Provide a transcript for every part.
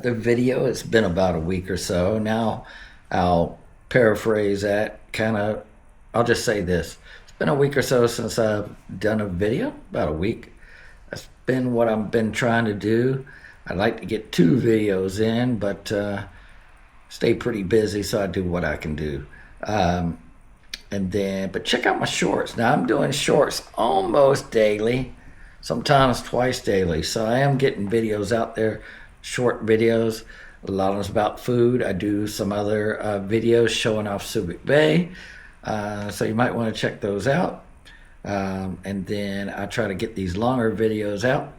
the video. It's been about a week or so. Now I'll paraphrase that I'll just say this. It's been a week or so since I've done a video, about a week. That's been what I've been trying to do. I'd like to get 2 videos in, but stay pretty busy, so I do what I can do. But check out my shorts. Now I'm doing shorts almost daily, sometimes twice daily. So I am getting videos out there, short videos. A lot of it's about food. I do some other videos showing off Subic Bay. So you might want to check those out. And then I try to get these longer videos out,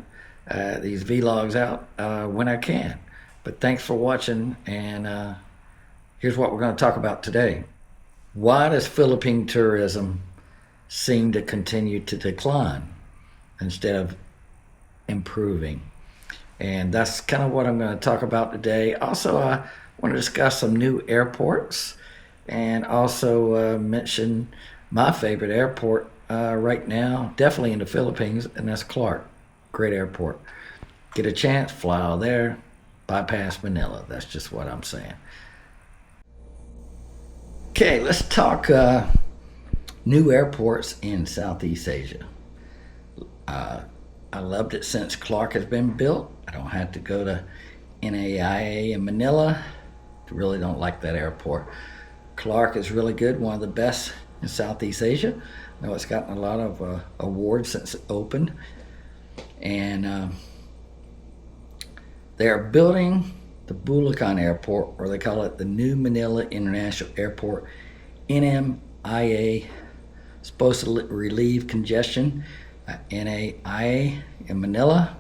these vlogs out when I can. But thanks for watching, and here's what we're going to talk about today. Why does Philippine tourism seem to continue to decline instead of improving? And that's kind of what I'm going to talk about today. Also, I want to discuss some new airports and also mention my favorite airport right now, definitely in the Philippines, and that's Clark. Great airport. Get a chance, fly out there, bypass Manila. That's just what I'm saying. Okay, let's talk new airports in Southeast Asia. I loved it since Clark has been built. I don't have to go to NMIA in Manila. Really don't like that airport. Clark is really good, one of the best in Southeast Asia. I know it's gotten a lot of awards since it opened. And they're building the Bulacan Airport, or they call it the new Manila International Airport, NMIA, supposed to relieve congestion. NMIA in Manila,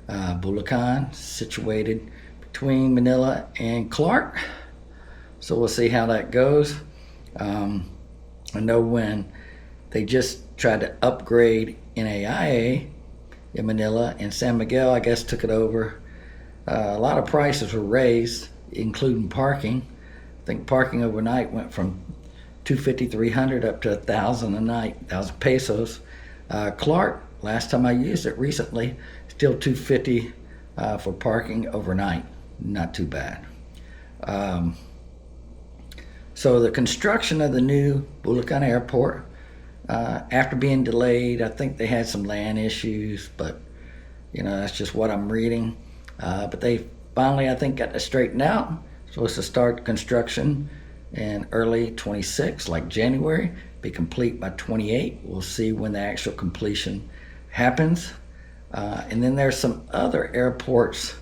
Bulacan, situated between Manila and Clark. So we'll see how that goes. I know when they just tried to upgrade NMIA in Manila, and San Miguel, I guess, took it over. A lot of prices were raised, including parking. I think parking overnight went from $250, $300 up to $1,000 a night, 1,000 pesos. Clark, last time I used it recently, still $250 for parking overnight. Not too bad. So the construction of the new Bulacan Airport, after being delayed, I think they had some land issues, but that's just what I'm reading. But they finally, I think, got this straightened out. Supposed to start construction in early 26, like January, be complete by 28. We'll see when the actual completion happens. And then there's some other airports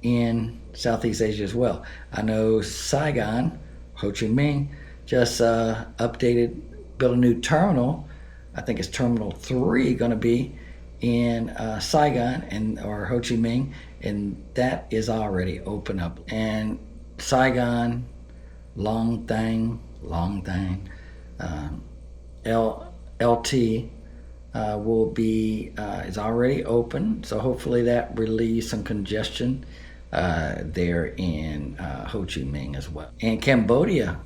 in Southeast Asia as well. I know Saigon, Ho Chi Minh, just updated, built a new terminal. I think it's Terminal 3 going to be in Saigon or Ho Chi Minh, and that is already open up. And Saigon, Long Thang, NLT will be is already open. So hopefully that relieves some congestion there in Ho Chi Minh as well. And Cambodia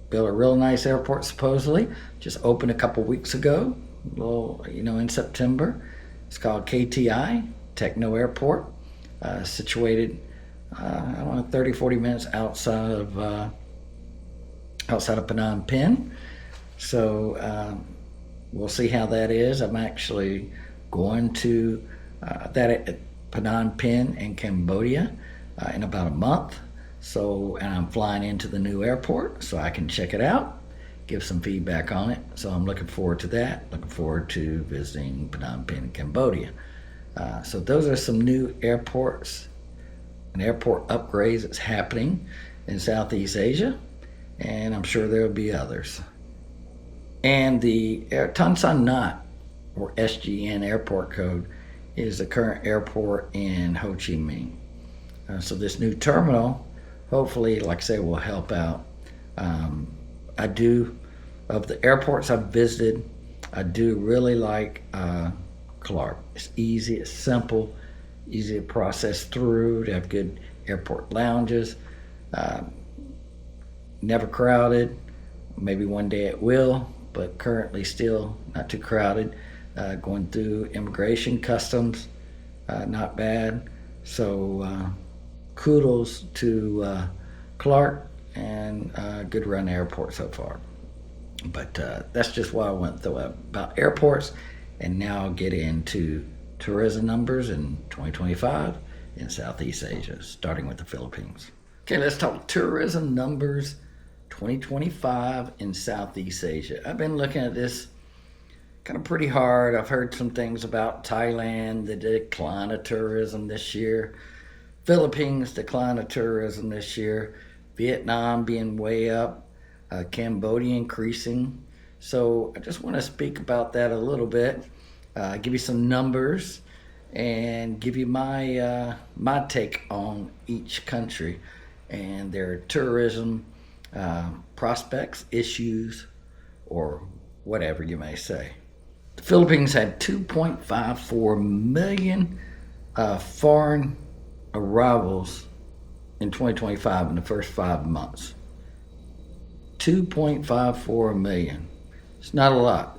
built a real nice airport, supposedly, just opened a couple weeks ago, in September. It's called KTI, Techno Airport, situated, 30, 40 minutes outside of Phnom Penh. So we'll see how that is. I'm actually going to that at Phnom Penh in Cambodia in about a month. And I'm flying into the new airport so I can check it out, give some feedback on it. So I'm looking forward to that. Looking forward to visiting Phnom Penh, Cambodia. So those are some new airports and airport upgrades that's happening in Southeast Asia, and I'm sure there'll be others. And the Tan Son Nhat, or SGN airport code, is the current airport in Ho Chi Minh. So this new terminal, hopefully, like I say, will help out. Of the airports I've visited, I do really like Clark. It's easy, it's simple, easy to process through, to have good airport lounges, never crowded. Maybe one day it will, but currently still not too crowded. Going through immigration, customs, not bad. So kudos to Clark and good run airport so far. But that's just why I went through about airports, and now I'll get into tourism numbers in 2025 in Southeast Asia, starting with the Philippines. Okay, let's talk tourism numbers 2025 in Southeast Asia. I've been looking at this kind of pretty hard. I've heard some things about Thailand, the decline of tourism this year, Philippines, decline of tourism this year, Vietnam being way up, Cambodia increasing. So I just want to speak about that a little bit, give you some numbers, and give you my take on each country and their tourism prospects, issues, or whatever you may say. The Philippines had 2.54 million foreign arrivals in 2025 in the first 5 months. 2.54 million. It's not a lot.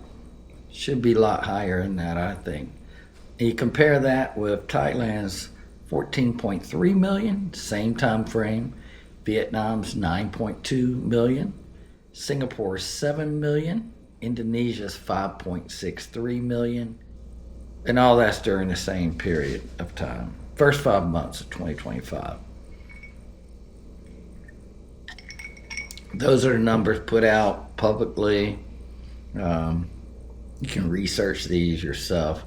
Should be a lot higher than that, I think. And you compare that with Thailand's 14.3 million, same time frame. Vietnam's 9.2 million. Singapore's 7 million. Indonesia's 5.63 million. And all that's during the same period of time. First 5 months of 2025. Those are the numbers put out publicly. You can research these yourself,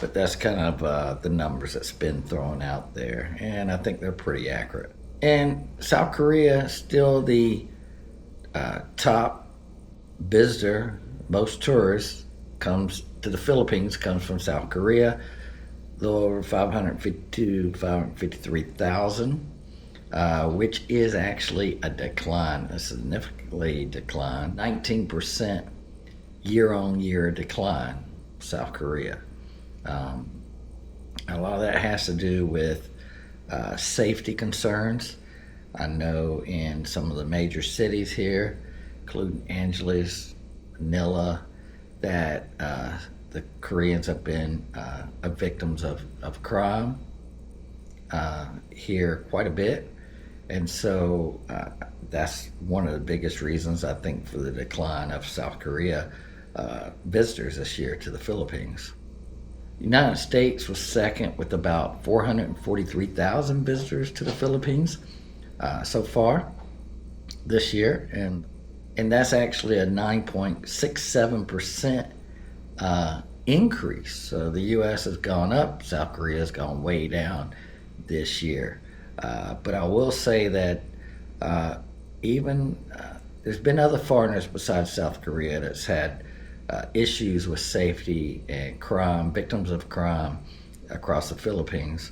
but that's kind of the numbers that's been thrown out there, and I think they're pretty accurate. And South Korea is still the top visitor. Most tourists comes to the Philippines comes from South Korea, a little over 553,000. Which is actually a decline, a significantly decline, 19% year-on-year decline, South Korea. A lot of that has to do with safety concerns. I know in some of the major cities here, including Angeles, Manila, that the Koreans have been victims of crime here quite a bit. And so that's one of the biggest reasons, I think, for the decline of South Korea visitors this year to the Philippines. The United States was second with about 443,000 visitors to the Philippines so far this year. And that's actually a 9.67% increase. So the U.S. has gone up, South Korea has gone way down this year. But I will say that there's been other foreigners besides South Korea that's had issues with safety and crime, victims of crime across the Philippines.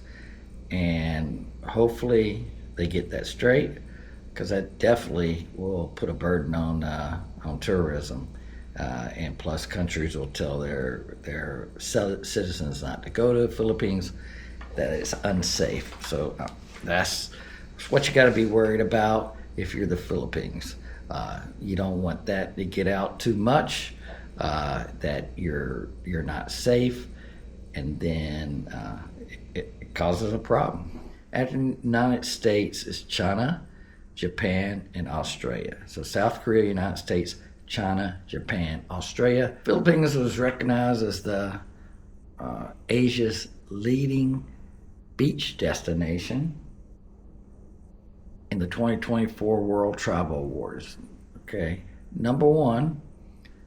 And hopefully they get that straight, because that definitely will put a burden on tourism. And plus countries will tell their citizens not to go to the Philippines, that it's unsafe. So that's what you got to be worried about if you're the Philippines. You don't want that to get out too much, that you're not safe, and then it causes a problem. After the United States is China, Japan, and Australia. So South Korea, United States, China, Japan, Australia. Philippines was recognized as the Asia's leading beach destination in the 2024 World Travel Awards. Okay, number one,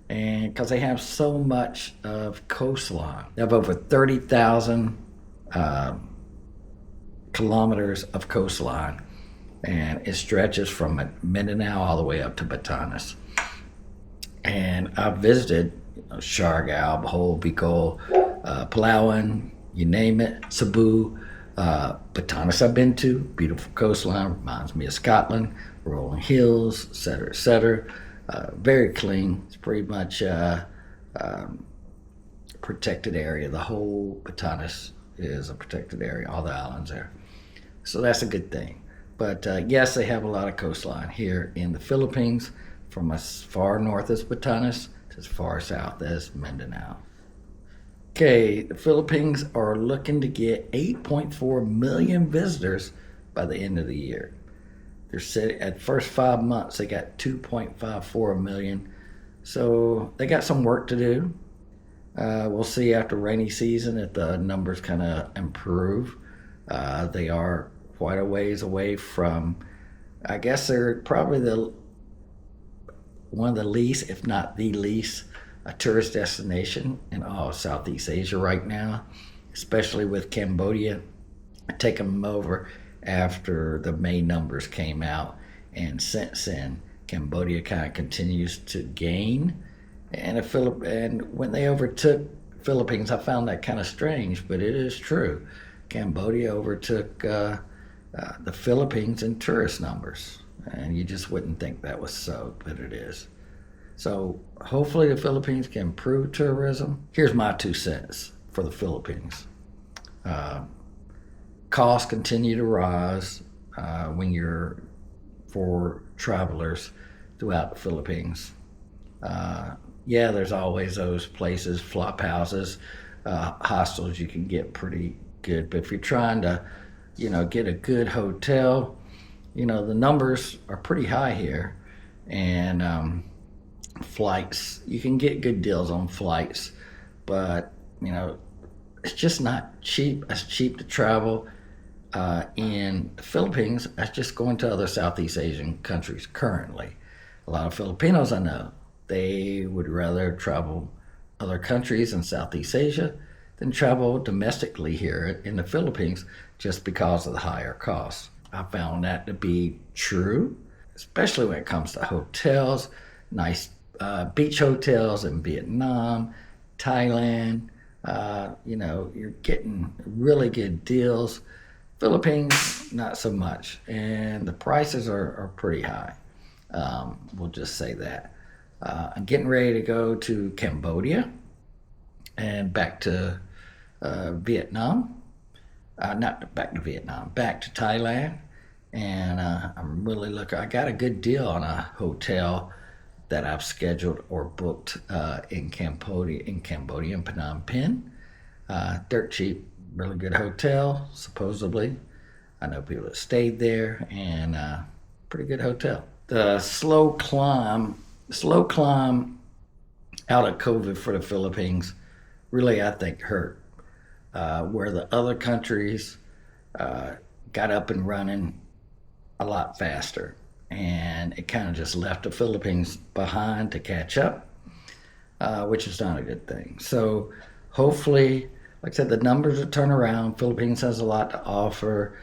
and because they have so much of coastline. They have over 30,000 kilometers of coastline, and it stretches from Mindanao all the way up to Batanes. And I've visited Siargao, Bohol, Bicol, Palawan, you name it, Cebu. Batanes I've been to, beautiful coastline, reminds me of Scotland, rolling hills, et cetera, very clean. It's pretty much protected area. The whole Batanes is a protected area, all the islands there. So that's a good thing. But yes, they have a lot of coastline here in the Philippines, from as far north as Batanes to as far south as Mindanao. Okay, the Philippines are looking to get 8.4 million visitors by the end of the year. They're sitting at first 5 months, they got 2.54 million. So they got some work to do. We'll see after rainy season if the numbers kind of improve. They are quite a ways away from, I guess they're probably one of the least, if not the least, a tourist destination in all of Southeast Asia right now, especially with Cambodia taking them over after the May numbers came out. And since then, Cambodia kind of continues to gain. And when they overtook Philippines, I found that kind of strange, but it is true. Cambodia overtook the Philippines in tourist numbers, and you just wouldn't think that was so, but it is. So hopefully the Philippines can improve tourism. Here's my 2 cents for the Philippines. Costs continue to rise for travelers throughout the Philippines. Yeah, there's always those places, flop houses, hostels you can get pretty good. But if you're trying to, get a good hotel, the numbers are pretty high here. And flights, you can get good deals on flights, but, it's just not cheap. It's cheap to travel in the Philippines. That's just going to other Southeast Asian countries currently. A lot of Filipinos I know, they would rather travel other countries in Southeast Asia than travel domestically here in the Philippines just because of the higher costs. I found that to be true, especially when it comes to hotels, nice beach hotels in Vietnam, Thailand. You're getting really good deals. Philippines, not so much. And the prices are pretty high. We'll just say that. I'm getting ready to go to Cambodia and back to Vietnam. Not back to Vietnam, back to Thailand. And I'm really looking. I got a good deal on a hotel that I've scheduled or booked in Cambodia, in Phnom Penh. Dirt cheap, really good hotel, supposedly. I know people that stayed there, and pretty good hotel. The slow climb out of COVID for the Philippines really, I think, hurt. Where the other countries got up and running a lot faster. And it kind of just left the Philippines behind to catch up, which is not a good thing. So hopefully, like I said, the numbers will turn around. Philippines has a lot to offer.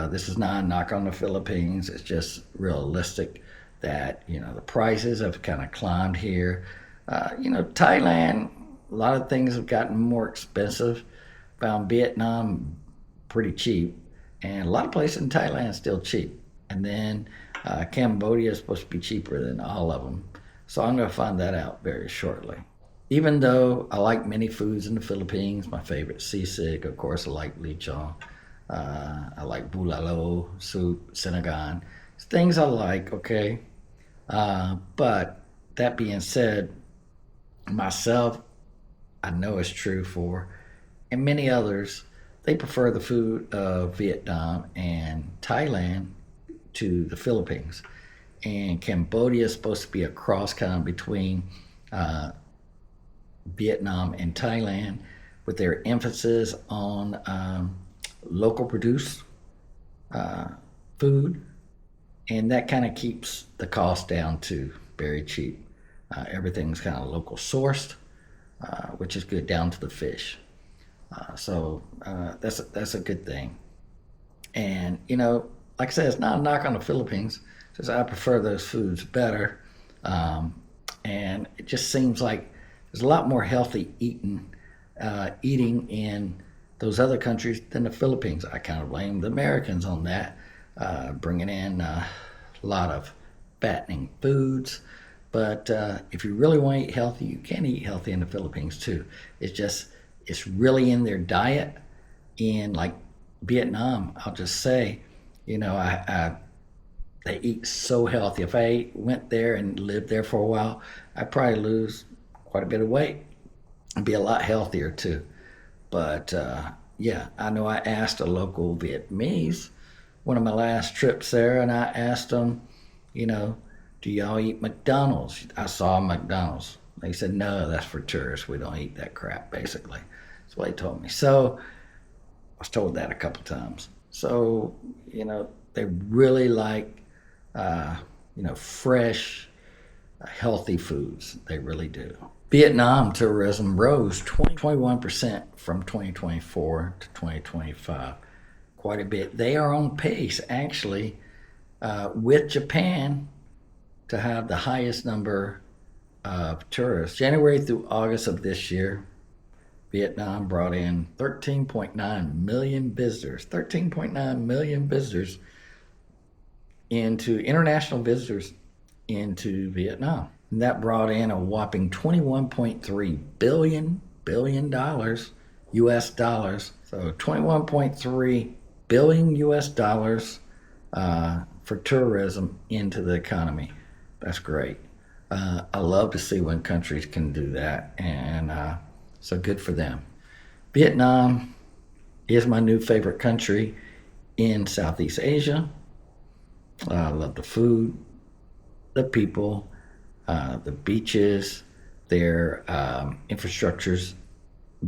This is not a knock on the Philippines. It's just realistic that, the prices have kind of climbed here. Thailand, a lot of things have gotten more expensive. Found Vietnam pretty cheap. And a lot of places in Thailand is still cheap. And then Cambodia is supposed to be cheaper than all of them. So I'm going to find that out very shortly. Even though I like many foods in the Philippines, my favorite sisig, of course, I like lechon. I like bulalo, soup, sinigang. It's things I like, okay? But that being said, myself, I know it's true for, and many others, they prefer the food of Vietnam and Thailand to the Philippines. And Cambodia is supposed to be a cross kind of between Vietnam and Thailand, with their emphasis on local produced food. And that kind of keeps the cost down to very cheap. Everything's kind of local sourced, which is good down to the fish. So that's a good thing. And, like I said, it's not a knock on the Philippines. Just I prefer those foods better. And it just seems like there's a lot more healthy eating in those other countries than the Philippines. I kind of blame the Americans on that, bringing in a lot of fattening foods. But if you really want to eat healthy, you can eat healthy in the Philippines too. It's really in their diet. In like Vietnam, I'll just say, they eat so healthy. If I went there and lived there for a while, I'd probably lose quite a bit of weight and be a lot healthier too. But yeah, I know I asked a local Vietnamese one of my last trips there, and I asked them, you know, do y'all eat McDonald's? I saw McDonald's. They said, no, that's for tourists. We don't eat that crap, basically. That's what they told me. So I was told that a couple times. So, you know, they really like, fresh, healthy foods. They really do. Vietnam tourism rose 21% from 2024 to 2025. Quite a bit. They are on pace, actually, with Japan to have the highest number of tourists. January through August of this year, Vietnam brought in 13.9 million visitors. 13.9 million visitors international visitors into Vietnam. And that brought in a whopping $21.3 billion US dollars. So 21.3 billion US dollars for tourism into the economy. That's great. I love to see when countries can do that, and so good for them. Vietnam is my new favorite country in Southeast Asia. I love the food, the people, the beaches, their infrastructure's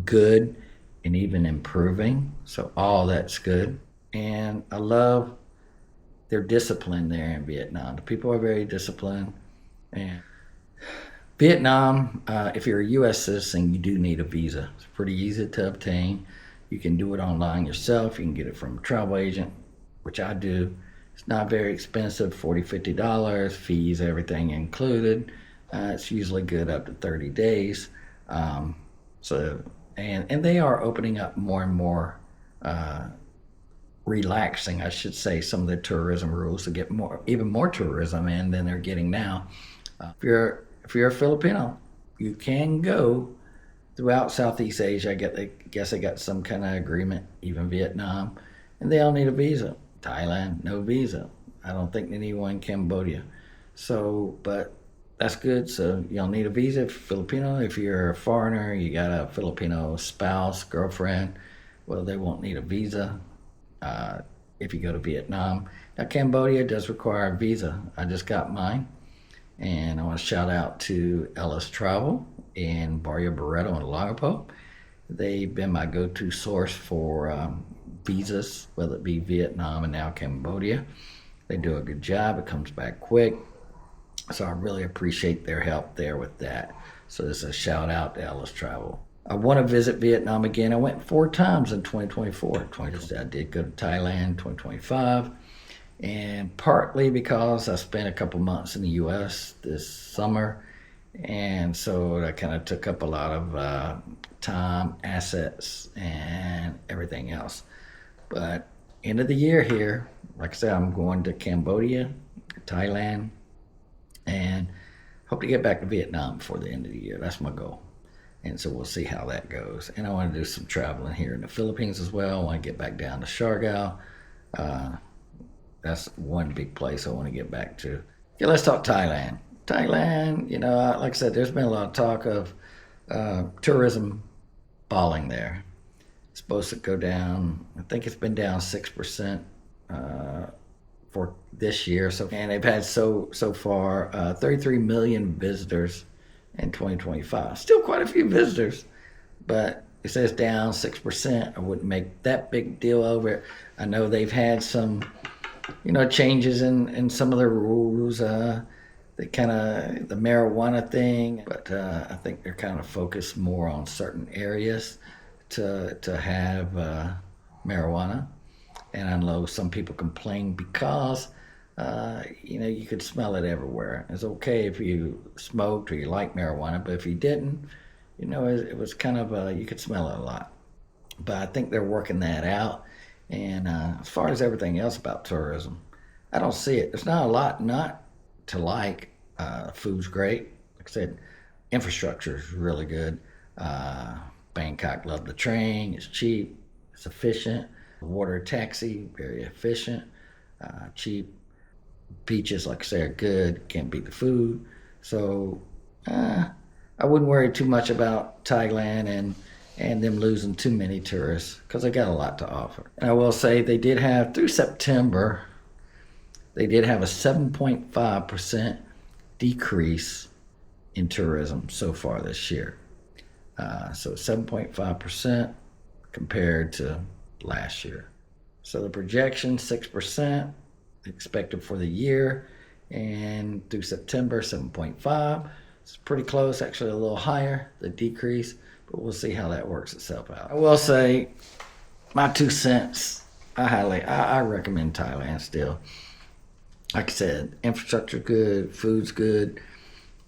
good and even improving. So all that's good. And I love their discipline there in Vietnam. The people are very disciplined. And Vietnam, if you're a U.S. citizen, you do need a visa. It's pretty easy to obtain. You can do it online yourself. You can get it from a travel agent, which I do. It's not very expensive, $40, $50, fees, everything included. It's usually good up to 30 days. And they are opening up more and more, relaxing, I should say, some of the tourism rules to get even more tourism in than they're getting now. If you're a Filipino, you can go throughout Southeast Asia. I guess they got some kind of agreement, even Vietnam, and they all need a visa. Thailand, no visa. I don't think anyone in Cambodia. So, but that's good. So you don't need a visa if you're Filipino. If you're a foreigner, you got a Filipino spouse, girlfriend, well, they won't need a visa if you go to Vietnam. Now, Cambodia does require a visa. I just got mine. And I want to shout out to Ellis Travel in Barrio Barreto and Lagapo. They've been my go-to source for visas, whether it be Vietnam and now Cambodia. They do a good job. It comes back quick. So I really appreciate their help there with that. So this is a shout out to Ellis Travel. I want to visit Vietnam again. I went 4 times in 2024. I did go to Thailand 2025. And partly because I spent a couple months in the U.S. this summer. And so that kind of took up a lot of time, assets, and everything else. But end of the year here, like I said, I'm going to Cambodia, Thailand, and hope to get back to Vietnam before the end of the year. That's my goal. And so we'll see how that goes. And I want to do some traveling here in the Philippines as well. I want to get back down to Siargao. That's one big place I want to get back to. Okay, let's talk Thailand. Thailand, like I said, there's been a lot of talk of tourism falling there. It's supposed to go down. I think it's been down 6% for this year. And they've had so far 33 million visitors in 2025. Still quite a few visitors, but it says down 6%. I wouldn't make that big deal over it. I know they've had some, changes in some of the rules. The marijuana thing, but I think they're kind of focused more on certain areas to have marijuana. And I know some people complain because, you could smell it everywhere. It's okay if you smoked or you like marijuana, but if you didn't, it was kind of, you could smell it a lot. But I think they're working that out. And as far as everything else about tourism, I don't see it. There's not a lot not to like. Food's great. Like I said, infrastructure is really good. Bangkok, love the train. It's cheap. It's efficient. Water taxi, very efficient. Cheap. Beaches, like I say, are good. Can't beat the food. So I wouldn't worry too much about Thailand and them losing too many tourists because they got a lot to offer. And I will say they did have, through September, they did have a 7.5% decrease in tourism so far this year. So 7.5% compared to last year. So the projection, 6% expected for the year, and through September, 7.5. It's pretty close, actually a little higher, the decrease, but we'll see how that works itself out. I will say, my 2 cents, I recommend Thailand still. Like I said, infrastructure good, food's good.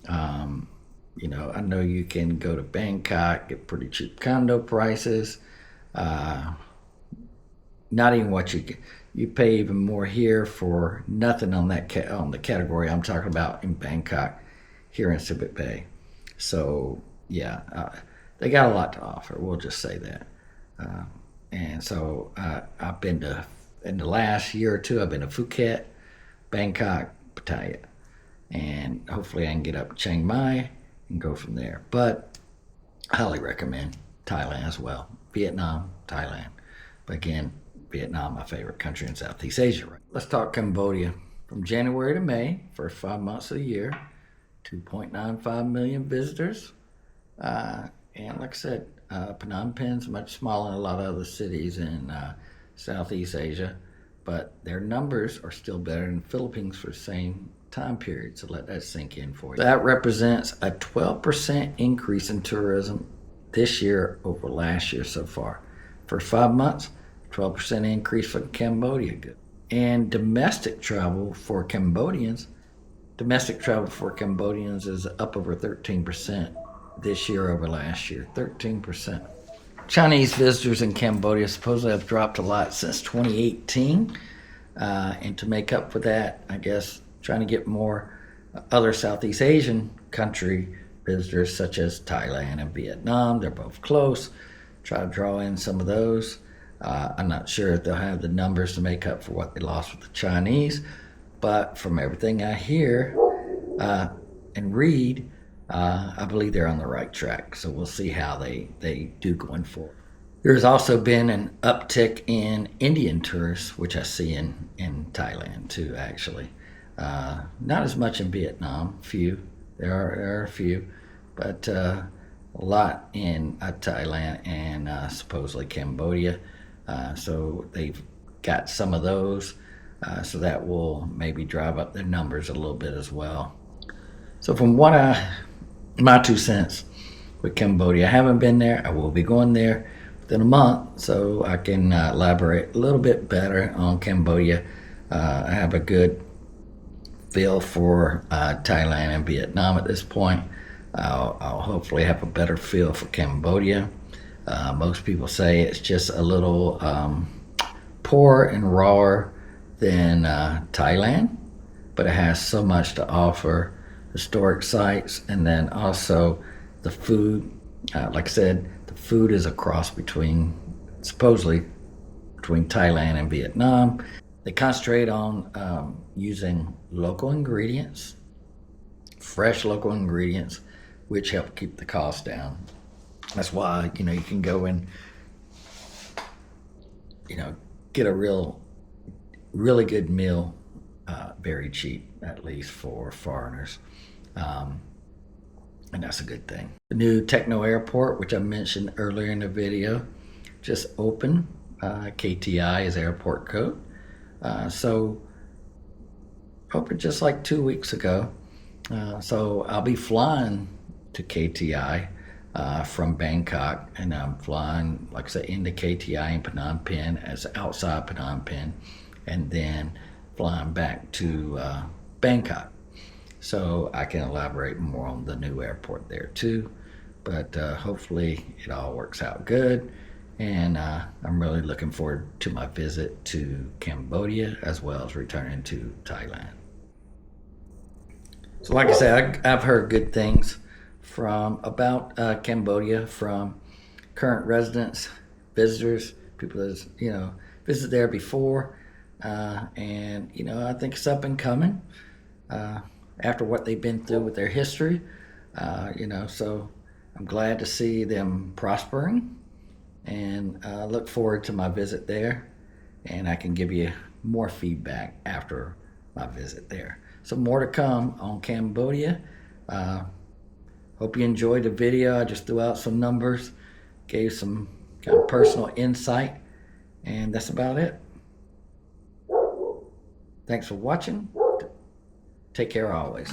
I know you can go to Bangkok, get pretty cheap condo prices. Not even what you pay even more here for nothing on that on the category I'm talking about in Bangkok, here in Subic Bay. So yeah, they got a lot to offer. We'll just say that. And so I've been to, in the last year or two, I've been to Phuket, Bangkok, Pattaya, and hopefully I can get up to Chiang Mai and go from there. But I highly recommend Thailand as well. Vietnam, Thailand. But again, Vietnam, my favorite country in Southeast Asia. Right? Let's talk Cambodia. From January to May, first 5 months of the year, 2.95 million visitors. And like I said, Phnom Penh's much smaller than a lot of other cities in Southeast Asia, but their numbers are still better than the Philippines for the same time period. So let that sink in for you. That represents a 12% increase in tourism this year over last year so far. First 5 months, 12% increase for Cambodia. And domestic travel for Cambodians is up over 13% this year over last year, 13%. Chinese visitors in Cambodia supposedly have dropped a lot since 2018. And to make up for that, I guess trying to get more other Southeast Asian country visitors such as Thailand and Vietnam, they're both close, try to draw in some of those. I'm not sure if they'll have the numbers to make up for what they lost with the Chinese, but from everything I hear and read, I believe they're on the right track. So we'll see how they do going forward. There's also been an uptick in Indian tourists, which I see in Thailand too, actually. Not as much in Vietnam, few. There are a few, but a lot in Thailand and supposedly Cambodia. So they've got some of those, so that will maybe drive up their numbers a little bit as well. So from my 2 cents with Cambodia, I haven't been there. I will be going there within a month, so I can elaborate a little bit better on Cambodia. I have a good feel for Thailand and Vietnam at this point. I'll hopefully have a better feel for Cambodia. Most people say it's just a little poorer and rawer than Thailand, but it has so much to offer, historic sites, and then also the food. Like I said, the food is a cross supposedly between Thailand and Vietnam. They concentrate on using local ingredients, fresh local ingredients, which help keep the cost down. That's why, you can go and, get a really good meal, very cheap, at least for foreigners. And that's a good thing. The new Techno Airport, which I mentioned earlier in the video, just opened. KTI is airport code. So opened just like 2 weeks ago. So I'll be flying to KTI from Bangkok, and I'm flying, like I said, into KTI in Phnom Penh as outside Phnom Penh, and then flying back to Bangkok. So I can elaborate more on the new airport there too, but hopefully it all works out good, and I'm really looking forward to my visit to Cambodia as well as returning to Thailand. So like I said, I've heard good things about Cambodia from current residents, visitors, people that visited there before, and I think it's up and coming after what they've been through with their history. So I'm glad to see them prospering and look forward to my visit there, and I can give you more feedback after my visit there. So more to come on Cambodia. Hope you enjoyed the video. I just threw out some numbers, gave some kind of personal insight, and that's about it. Thanks for watching. Take care always.